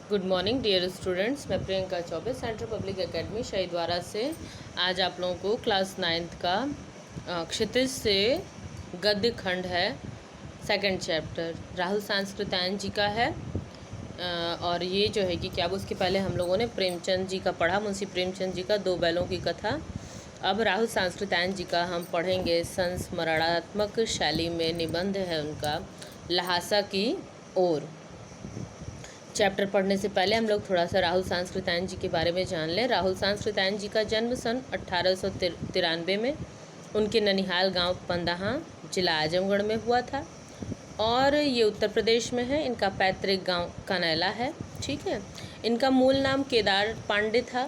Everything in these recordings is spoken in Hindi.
Good morning dear students. मैं Priyanka Choubey central public academy शहीदवारा से आज आप लोगों को क्लास 9th का क्षितिज से गद्य खंड है, सेकंड चैप्टर राहुल सांस्कृत्यायन जी का है। और ये जो है कि क्या उसके पहले हम लोगों ने प्रेमचंद जी का पढ़ा, मुंशी प्रेमचंद जी का दो बैलों की कथा। अब राहुल सांस्कृत्यायन जी का हम पढ़ेंगे। संस्मरणात्मक शैली में निबंध है उनका ल्हासा की ओर। चैप्टर पढ़ने से पहले हम लोग थोड़ा सा राहुल सांस्कृत्यायन जी के बारे में जान लें। राहुल सांस्कृत्यायन जी का जन्म सन 1893 में उनके ननिहाल गांव पंदाहा जिला आजमगढ़ में हुआ था और ये उत्तर प्रदेश में है। इनका पैतृक गांव कनैला है, ठीक है। इनका मूल नाम केदार पांडे था।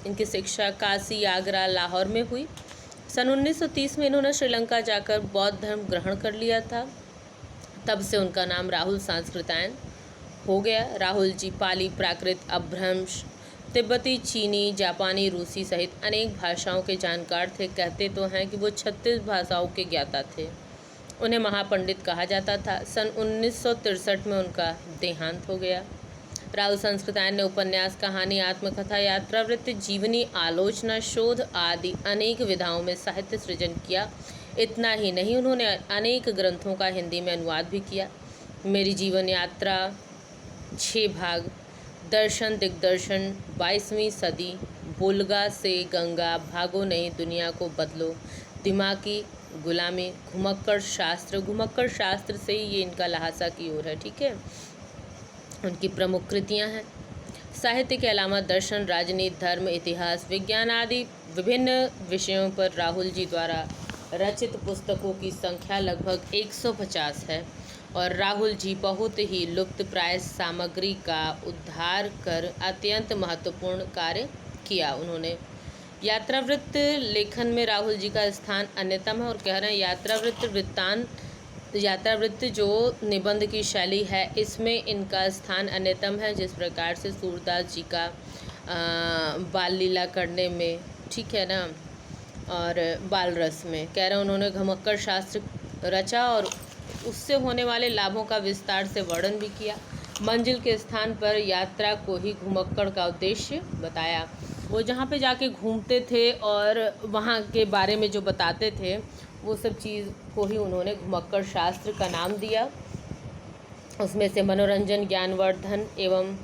इनकी शिक्षा काशी, आगरा, लाहौर में हुई। सन 1930 में इन्होंने श्रीलंका जाकर बौद्ध धर्म ग्रहण कर लिया था। तब से उनका नाम राहुल सांस्कृत्यायन हो गया। राहुल जी पाली, प्राकृत, अपभ्रंश, तिब्बती, चीनी, जापानी, रूसी सहित अनेक भाषाओं के जानकार थे। कहते तो हैं कि वो 36 भाषाओं के ज्ञाता थे। उन्हें महापंडित कहा जाता था। सन 1963 में उनका देहांत हो गया। राहुल सांस्कृत्यायन ने उपन्यास, कहानी, आत्मकथा, यात्रावृत्ति, जीवनी, आलोचना, शोध आदि अनेक विधाओं में साहित्य सृजन किया। इतना ही नहीं, उन्होंने अनेक ग्रंथों का हिंदी में अनुवाद भी किया। मेरी जीवन यात्रा, 6 भाग, दर्शन दिग्दर्शन, 22वीं सदी, बुलगा से गंगा, भागो नहीं दुनिया को बदलो, दिमागी गुलामी, घुमक्कड़ शास्त्र से ये इनका ल्हासा की ओर है, ठीक है। उनकी प्रमुख कृतियाँ हैं। साहित्य के अलावा दर्शन, राजनीति, धर्म, इतिहास, विज्ञान आदि विभिन्न विषयों पर राहुल जी द्वारा रचित पुस्तकों की संख्या लगभग 150 है और राहुल जी बहुत ही लुप्त प्राय सामग्री का उद्धार कर अत्यंत महत्वपूर्ण कार्य किया उन्होंने। यात्रावृत्त लेखन में राहुल जी का स्थान अन्यतम है और कह रहे हैं यात्रावृत्त जो निबंध की शैली है इसमें इनका स्थान अन्यतम है। जिस प्रकार से सूरदास जी का बाल लीला करने में, ठीक है ना, और बाल रस में कह रहे हैं उन्होंने घुमक्कड़ शास्त्र रचा और उससे होने वाले लाभों का विस्तार से वर्णन भी किया। मंजिल के स्थान पर यात्रा को ही घुमक्कड़ का उद्देश्य बताया। वो जहाँ पे जाके घूमते थे और वहाँ के बारे में जो बताते थे वो सब चीज़ को ही उन्होंने घुमक्कड़ शास्त्र का नाम दिया। उसमें से मनोरंजन, ज्ञानवर्धन एवं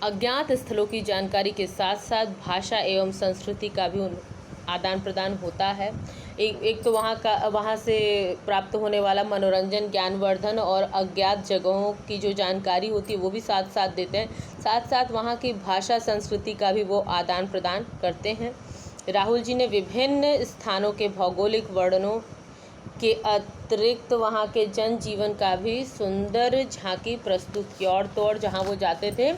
अज्ञात स्थलों की जानकारी के साथ साथ भाषा एवं संस्कृति का भी आदान प्रदान होता है। एक तो वहाँ से प्राप्त होने वाला मनोरंजन, ज्ञानवर्धन और अज्ञात जगहों की जो जानकारी होती है वो भी साथ साथ देते हैं। साथ साथ वहाँ की भाषा संस्कृति का भी वो आदान प्रदान करते हैं। राहुल जी ने विभिन्न स्थानों के भौगोलिक वर्णनों के अतिरिक्त वहाँ के जनजीवन का भी सुंदर झांकी प्रस्तुत की। और तो और जहाँ वो जाते थे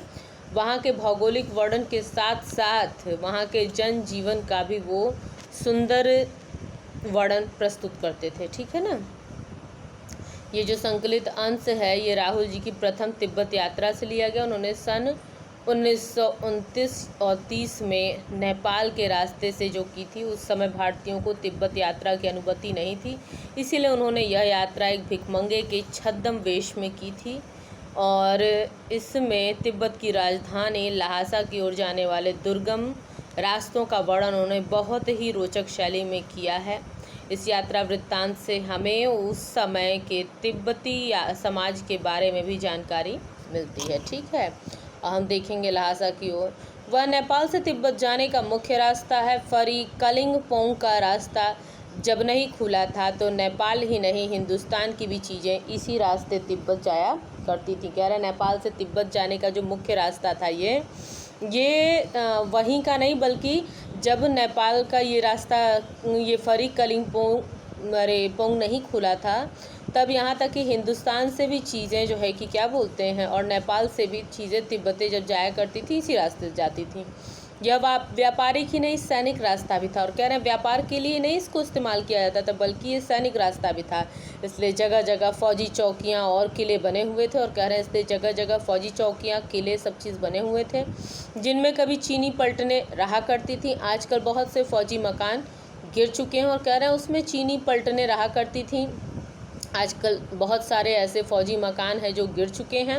वहाँ के भौगोलिक वर्णन के साथ साथ वहाँ के जनजीवन का भी वो सुंदर वर्णन प्रस्तुत करते थे, ठीक है ना। ये जो संकलित अंश है ये राहुल जी की प्रथम तिब्बत यात्रा से लिया गया। उन्होंने सन 1929 और 30 में नेपाल के रास्ते से जो की थी, उस समय भारतीयों को तिब्बत यात्रा की अनुमति नहीं थी, इसीलिए उन्होंने यह यात्रा एक भिखमंगे के छद्म वेश में की थी और इसमें तिब्बत की राजधानी ल्हासा की ओर जाने वाले दुर्गम रास्तों का वर्णन उन्होंने बहुत ही रोचक शैली में किया है। इस यात्रा वृत्तांत से हमें उस समय के तिब्बती समाज के बारे में भी जानकारी मिलती है, ठीक है। हम देखेंगे ल्हासा की ओर। वह नेपाल से तिब्बत जाने का मुख्य रास्ता है। फरी कलिंगपोंग का रास्ता जब नहीं खुला था तो नेपाल ही नहीं हिंदुस्तान की भी चीज़ें इसी रास्ते तिब्बत जाया करती थी। कह रहे नेपाल से तिब्बत जाने का जो मुख्य रास्ता था ये वहीं का नहीं, बल्कि जब नेपाल का ये रास्ता, ये फरी कलिंगपोंग नहीं खुला था तब यहाँ तक कि हिंदुस्तान से भी चीज़ें जो है कि क्या बोलते हैं और नेपाल से भी चीज़ें तिब्बतें जब जाया करती थी इसी रास्ते से जाती थी। यह व्यापारिक ही नहीं सैनिक रास्ता भी था और कह रहे हैं व्यापार के लिए नहीं इसको इस्तेमाल किया जाता था बल्कि ये सैनिक रास्ता भी था। इसलिए जगह जगह फौजी चौकियाँ और किले बने हुए थे और कह रहे हैं इसलिए जगह जगह फौजी चौकियाँ, किले, सब चीज़ बने हुए थे जिनमें कभी चीनी पलटने रहा करती थी। आजकल बहुत से फौजी मकान गिर चुके हैं और कह रहे हैं उसमें चीनी पलटने रहा करती थी। आजकल बहुत सारे ऐसे फौजी मकान हैं जो गिर चुके हैं।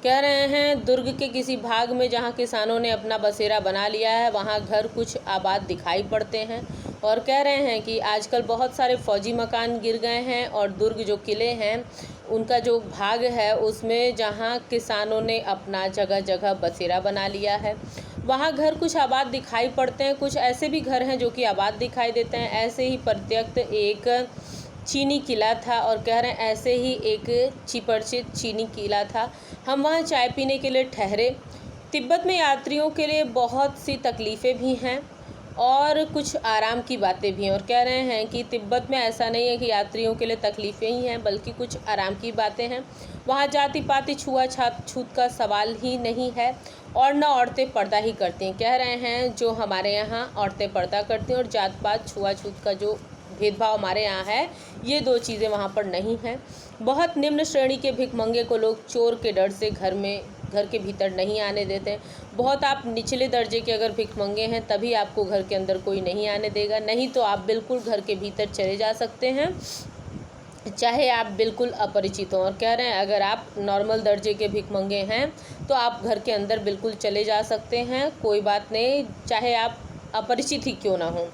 कह रहे हैं दुर्ग के किसी भाग में जहां किसानों ने अपना बसेरा बना लिया है वहां घर कुछ आबाद दिखाई पड़ते हैं। और कह रहे हैं कि आजकल बहुत सारे फौजी मकान गिर गए हैं और दुर्ग जो किले हैं उनका जो भाग है उसमें जहां किसानों ने अपना जगह जगह बसेरा बना लिया है वहाँ घर कुछ आबाद दिखाई पड़ते हैं। कुछ ऐसे भी घर हैं जो कि आबाद दिखाई देते हैं। ऐसे ही प्रत्यक्त एक चीनी किला था और कह रहे हैं ऐसे ही एक परिचित चीनी किला था। हम वहाँ चाय पीने के लिए ठहरे। तिब्बत में यात्रियों के लिए बहुत सी तकलीफ़ें भी हैं और कुछ आराम की बातें भी हैं। और कह रहे हैं कि तिब्बत में ऐसा नहीं है कि यात्रियों के लिए तकलीफ़ें ही हैं बल्कि कुछ आराम की बातें हैं। वहाँ जाति पाति छूत का सवाल ही नहीं है और न औरतें पर्दा ही करती हैं। कह रहे हैं जो हमारे यहाँ औरतें पर्दा करती हैं और जात पात छुआछूत का जो भेदभाव हमारे यहाँ है ये दो चीज़ें वहाँ पर नहीं हैं। बहुत निम्न श्रेणी के भिखमंगे को लोग चोर के डर से घर के भीतर नहीं आने देते। बहुत आप निचले दर्जे के अगर भिखमंगे हैं तभी आपको घर के अंदर कोई नहीं आने देगा, नहीं तो आप बिल्कुल घर के भीतर चले जा सकते हैं चाहे आप बिल्कुल अपरिचित हों। और कह रहे हैं अगर आप नॉर्मल दर्जे के भिखमंगे हैं तो आप घर के अंदर बिल्कुल चले जा सकते हैं, कोई बात नहीं, चाहे आप अपरिचित ही क्यों ना हों।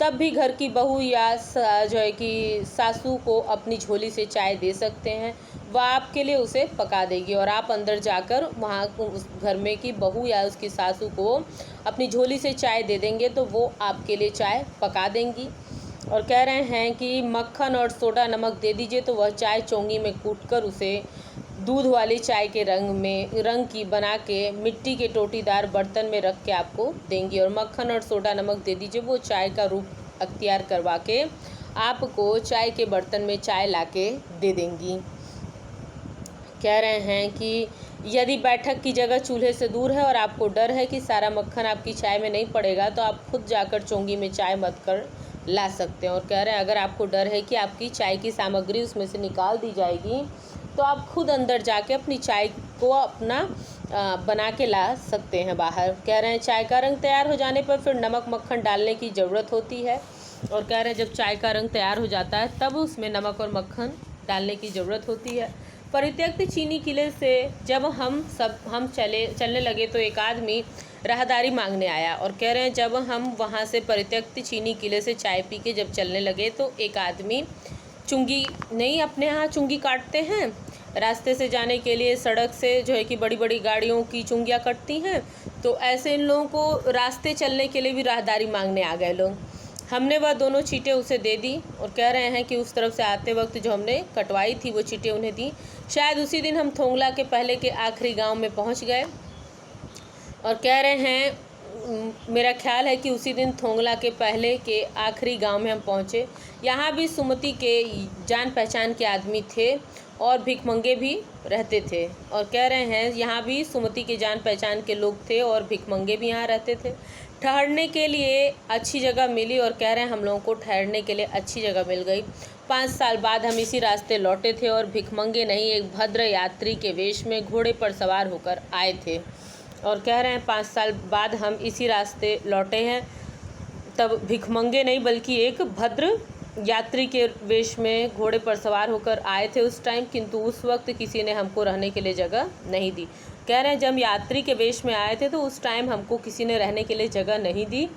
तब भी घर की बहू या जो है कि सासू को अपनी झोली से चाय दे सकते हैं, वह आपके लिए उसे पका देगी और आप अंदर जाकर वहाँ उस घर में की बहू या उसकी सासू को अपनी झोली से चाय दे देंगे तो वो आपके लिए चाय पका देंगी। और कह रहे हैं कि मक्खन और सोडा नमक दे दीजिए तो वह चाय चोंगी में कूटकर उसे दूध वाली चाय के रंग की बना के मिट्टी के टोटीदार बर्तन में रख के आपको देंगी। और मक्खन और सोडा नमक दे दीजिए, वो चाय का रूप अख्तियार करवा के आपको चाय के बर्तन में चाय लाके दे देंगी। कह रहे हैं कि यदि बैठक की जगह चूल्हे से दूर है और आपको डर है कि सारा मक्खन आपकी चाय में नहीं पड़ेगा तो आप खुद जाकर चोंगी में चाय मत कर ला सकते हैं। और कह रहे हैं अगर आपको डर है कि आपकी चाय की सामग्री उसमें से निकाल दी जाएगी तो आप खुद अंदर जाके अपनी चाय को अपना बना के ला सकते हैं बाहर। कह रहे हैं चाय का रंग तैयार हो जाने पर फिर नमक मक्खन डालने की ज़रूरत होती है। और कह रहे हैं जब चाय का रंग तैयार हो जाता है तब उसमें नमक और मक्खन डालने की ज़रूरत होती है। परित्यक्त चीनी किले से जब हम चलने लगे तो एक आदमी राहदारी मांगने आया। और कह रहे हैं जब हम वहाँ से परित्यक्त चीनी किले से चाय पी के जब चलने लगे तो एक आदमी चुंगी नहीं, अपने यहाँ चुंगी काटते हैं रास्ते से जाने के लिए, सड़क से जो है कि बड़ी बड़ी गाड़ियों की चुंगियाँ कटती हैं, तो ऐसे इन लोगों को रास्ते चलने के लिए भी राहदारी मांगने आ गए लोग। हमने वह दोनों चीटें उसे दे दी और कह रहे हैं कि उस तरफ से आते वक्त जो हमने कटवाई थी वो चीटें उन्हें दी। शायद उसी दिन हम थोंगला के पहले के आखिरी गांव में पहुंच गए। और कह रहे हैं मेरा ख्याल है कि उसी दिन थोंगला के पहले के आखिरी गांव में हम पहुंचे। यहाँ भी सुमति के जान पहचान के आदमी थे और भिखमंगे भी रहते थे। और कह रहे हैं यहाँ भी सुमति के जान पहचान के लोग थे और भिखमंगे भी यहाँ रहते थे। ठहरने के लिए अच्छी जगह मिली और कह रहे हैं हम लोगों को ठहरने के लिए अच्छी जगह मिल गई। 5 साल बाद हम इसी रास्ते लौटे थे और भिखमंगे नहीं एक भद्र यात्री के वेश में घोड़े पर सवार होकर आए थे। और कह रहे हैं 5 साल बाद हम इसी रास्ते लौटे हैं, तब भिखमंगे नहीं बल्कि एक भद्र यात्री के वेश में घोड़े पर सवार होकर आए थे उस टाइम, किंतु उस वक्त किसी ने हमको रहने के लिए जगह नहीं दी। कह रहे हैं जब यात्री के वेश में आए थे तो उस टाइम हमको किसी ने रहने के लिए जगह नहीं दी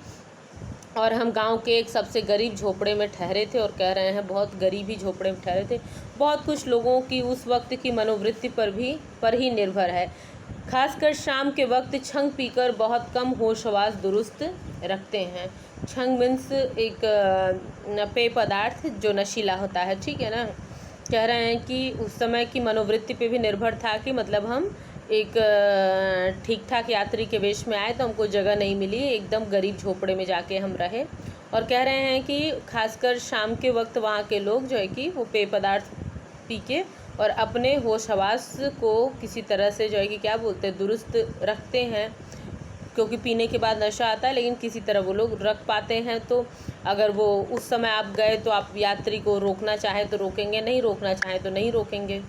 और हम गांव के एक सबसे गरीब झोपड़े में ठहरे थे। और कह रहे हैं बहुत गरीब ही झोपड़े में ठहरे थे। बहुत कुछ लोगों की उस वक्त की मनोवृत्ति पर ही निर्भर है। खासकर शाम के वक्त छंग पीकर बहुत कम होश हवास दुरुस्त रखते हैं। छंग मीन्स एक पेय पदार्थ जो नशीला होता है, ठीक है ना। कह रहे हैं कि उस समय की मनोवृत्ति पे भी निर्भर था कि मतलब हम एक ठीक ठाक यात्री के वेश में आए तो हमको जगह नहीं मिली, एकदम गरीब झोपड़े में जाके हम रहे। और कह रहे हैं कि खासकर शाम के वक्त वहाँ के लोग जो है कि वो पेय पदार्थ पी के और अपने होश हवास को किसी तरह से जो है कि क्या बोलते हैं दुरुस्त रखते हैं, क्योंकि पीने के बाद नशा आता है लेकिन किसी तरह वो लोग रख पाते हैं। तो अगर वो उस समय आप गए तो आप यात्री को रोकना चाहें तो रोकेंगे, नहीं रोकना चाहें तो नहीं रोकेंगे।